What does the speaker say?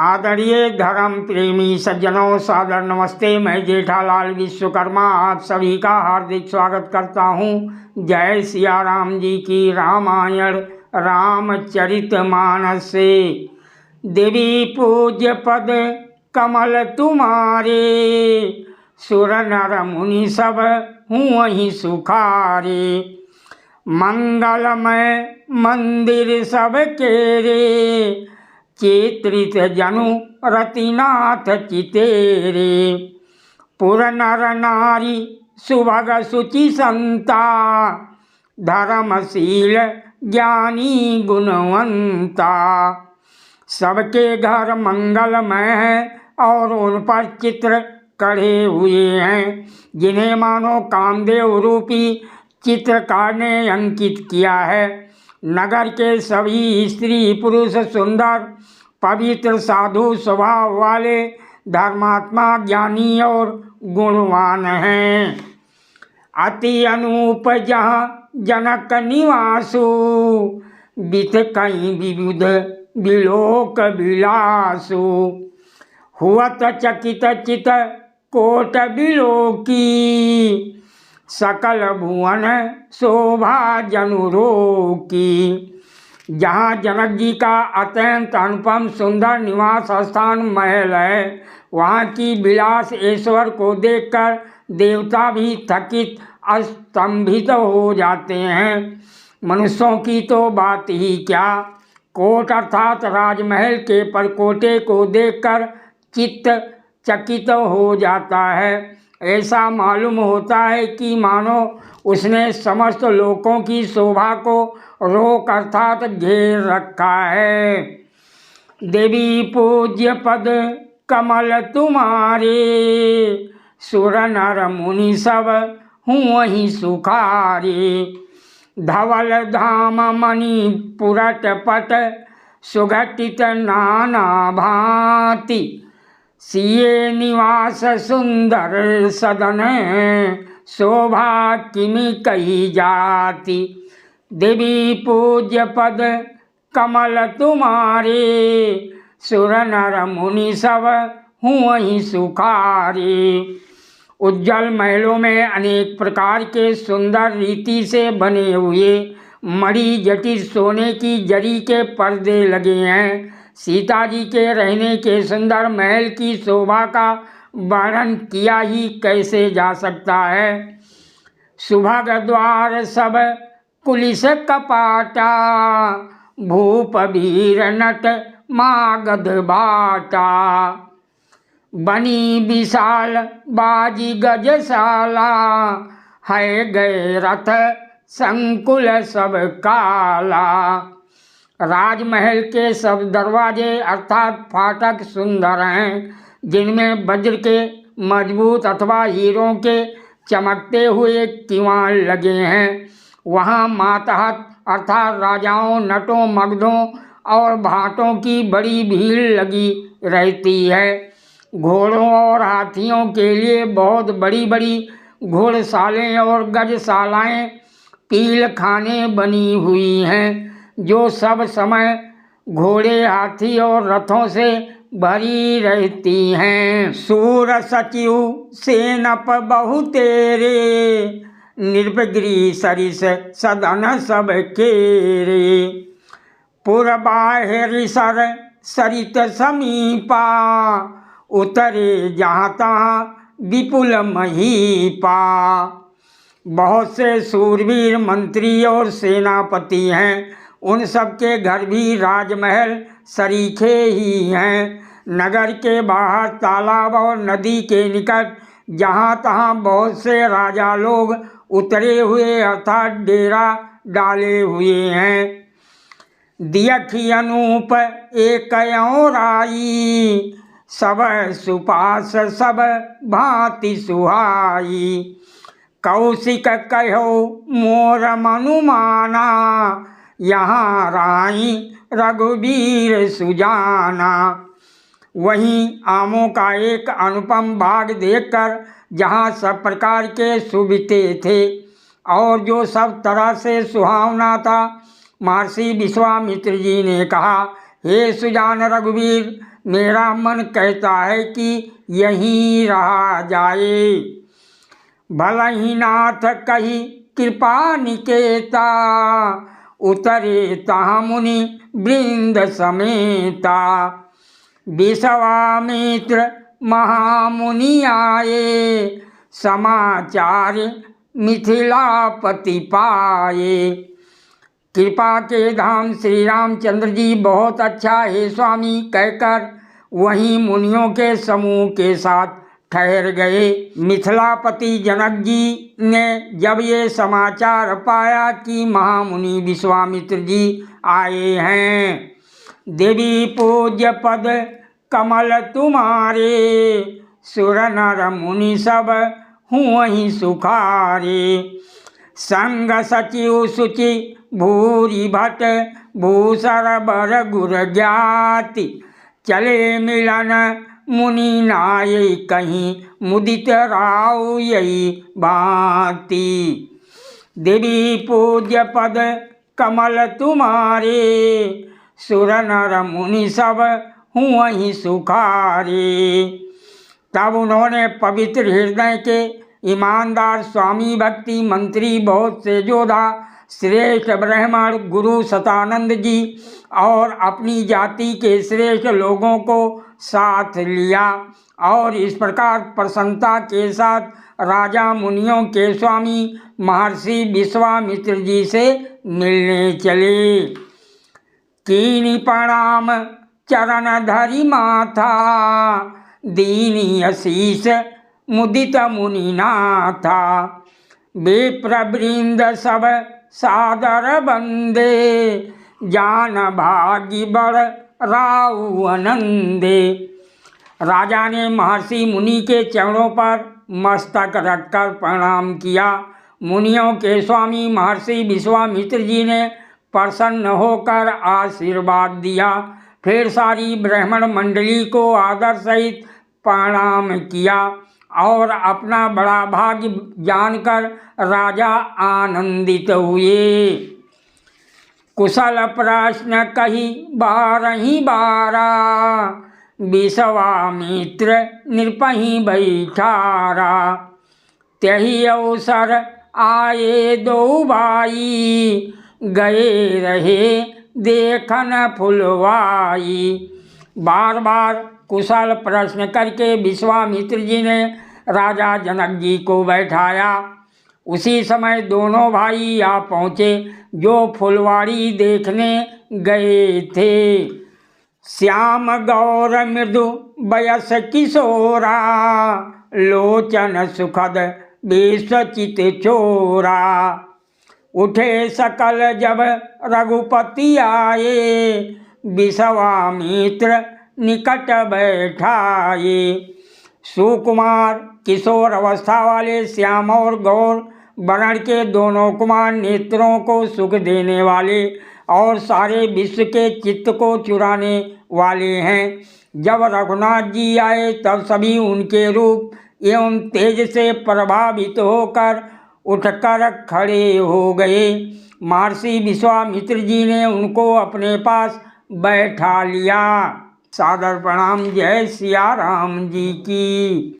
आदरणीय धर्म प्रेमी सज्जनों, सादर नमस्ते। मैं जेठालाल विश्वकर्मा आप सभी का हार्दिक स्वागत करता हूँ। जय सिया राम जी की रामायण रामचरितमानस से। देवी पूज्य पद कमल तुम्हारे, सुर नर मुनि सब हूँ वहीं सुखारे। मंगलमय मंदिर सब केरे, चित्रित जनु रतिनाथ चितेरे। पुर नर नारी सुभग सुचि संता, धर्मशील ज्ञानी गुणवंता। सबके घर मंगलमय है और उन पर चित्र कढ़े हुए हैं, जिन्हें मानो कामदेव रूपी चित्रकार ने अंकित किया है। नगर के सभी स्त्री पुरुष सुंदर पवित्र साधु स्वभाव वाले धर्मात्मा ज्ञानी और गुणवान हैं। अति अनूप जहाँ जनक निवासु, बिथ कहीं विविध विलोक विलासु। हुअत चकित चित कोट विलोकी, सकल भुवन शोभा जनुरोकी। जहाँ जनक जी का अत्यंत अनुपम सुंदर निवास स्थान महल है, वहाँ की विलास ऐश्वर्य को देखकर देवता भी थकित स्तंभित हो जाते हैं। मनुष्यों की तो बात ही क्या, कोट अर्थात राजमहल के परकोटे को देखकर चित्त चकित हो जाता है। ऐसा मालूम होता है कि मानो उसने समस्त लोकों की शोभा को रोक अर्थात घेर रखा है। देवी पूज्य पद कमल तुम्हारे, सुर नर मुनि सब हूँ वहीं सुखारे। धवल धाम मणि पुरट पट, सुघटित नाना भांति। सिए निवास सुंदर सदन, शोभा किमि कही जाति। देवी पूज्य पद कमल तुम्हारे, सुर नर मुनि सब हूँ वहीं सुखारे। उज्जवल महलों में अनेक प्रकार के सुंदर रीति से बने हुए मणि जटित सोने की जरी के पर्दे लगे हैं। सीता जी के रहने के सुंदर महल की शोभा का वर्णन किया ही कैसे जा सकता है। सुभग द्वार सब कुलिस कपाटा, भूप वीर नट मागध बाटा। बनी विशाल बाजी गजशाला, है गए रथ संकुल सब काला। राजमहल के सब दरवाजे अर्थात फाटक सुंदर हैं, जिनमें वज्र के मजबूत अथवा हीरों के चमकते हुए किवाड़ लगे हैं। वहाँ मातहत अर्थात राजाओं, नटों, मगधों और भाटों की बड़ी भीड़ लगी रहती है। घोड़ों और हाथियों के लिए बहुत बड़ी बड़ी घोड़शालाएं और गजशालाएं, पील खाने बनी हुई हैं, जो सब समय घोड़े, हाथी और रथों से भरी रहती हैं। सूर सचिव सेनप बहु तेरे, निर्भगिरी सरिस सदन सब केरे। पुर बाहिर सर सरित समीपा, उतरे जहाँ तहाँ विपुल महीपा। बहुत से सूरवीर मंत्री और सेनापति हैं, उन सबके घर भी राजमहल सरीखे ही हैं। नगर के बाहर तालाब और नदी के निकट जहाँ तहाँ बहुत से राजा लोग उतरे हुए अर्थात डेरा डाले हुए हैं। दियखि अनूप एक राई, सब सुपास सब भांति सुहाई। कौशिक कहो मोर मनुमाना, यहाँ राई रघुवीर सुजाना। वहीं आमों का एक अनुपम बाग देखकर जहाँ सब प्रकार के सुविते थे और जो सब तरह से सुहावना था, महर्षि विश्वामित्र जी ने कहा, हे सुजान रघुवीर, मेरा मन कहता है कि यहीं रहा जाए। भला ही नाथ कही कृपा निकेता, उतरे तहाँ मुनि वृंद समेता। विश्वामित्र महामुनि आए, समाचार मिथिलापति पाए। कृपा के धाम श्री रामचंद्र जी बहुत अच्छा है स्वामी कहकर वहीं मुनियों के समूह के साथ ठहर गए। मिथिलापति जनक जी ने जब ये समाचार पाया कि महामुनि विश्वामित्र जी आए हैं, देवी पूज्य पद कमल तुम्हारे, सुर नर मुनि सब हूँ वहीं सुखारे। संग सचिव सुचि भूरि भट, भूसर बर गुर ज्ञाति, चले मिलन मुनि नाय कहीं, मुदित राव यही भांति। देवी पूज्य पद कमल तुम्हारे, सुर नर मुनि सब हूँ वहीं सुखारे। तब उन्होंने पवित्र हृदय के ईमानदार स्वामी भक्ति मंत्री बहुत से योद्धा श्रेष्ठ ब्राह्मण गुरु सतानंद जी और अपनी जाति के श्रेष्ठ लोगों को साथ लिया और इस प्रकार प्रसन्नता के साथ राजा मुनियों के स्वामी महर्षि विश्वामित्र जी से मिलने चले। कीनी प्रणाम चरण धरि माथा, दीनी आशीष मुदित मुनि नाथा। विप्र वृंद सब सादर बंदे, जान भागी बड़ राउ आनंदे। राजा ने महर्षि मुनि के चरणों पर मस्तक रखकर प्रणाम किया। मुनियों के स्वामी महर्षि विश्वामित्र जी ने प्रसन्न होकर आशीर्वाद दिया। फिर सारी ब्राह्मण मंडली को आदर सहित प्रणाम किया और अपना बड़ा भाग्य जानकर राजा आनंदित हुए। कुशल प्रश्न कही बारही बारा, विश्वामित्र नृपहि बैठारा। त्यही अवसर आए दो भाई, गए रहे देखन फुलवाई। बार बार कुशल प्रश्न करके विश्वामित्र जी ने राजा जनक जी को बैठाया। उसी समय दोनों भाई आ पहुँचे जो फुलवाड़ी देखने गए थे। श्याम गौर मृदु बयस किशोरा, लोचन सुखद विश्वचित चोरा। उठे सकल जब रघुपति आए, विश्वामित्र निकट बैठाए। सुकुमार किशोर अवस्था वाले श्याम और गौर वर्ण के दोनों कुमार नेत्रों को सुख देने वाले और सारे विश्व के चित्त को चुराने वाले हैं। जब रघुनाथ जी आए तब सभी उनके रूप एवं तेज से प्रभावित होकर उठकर खड़े हो गए। महर्षि विश्वामित्र जी ने उनको अपने पास बैठा लिया। सादर प्रणाम। जय सिया राम जी की।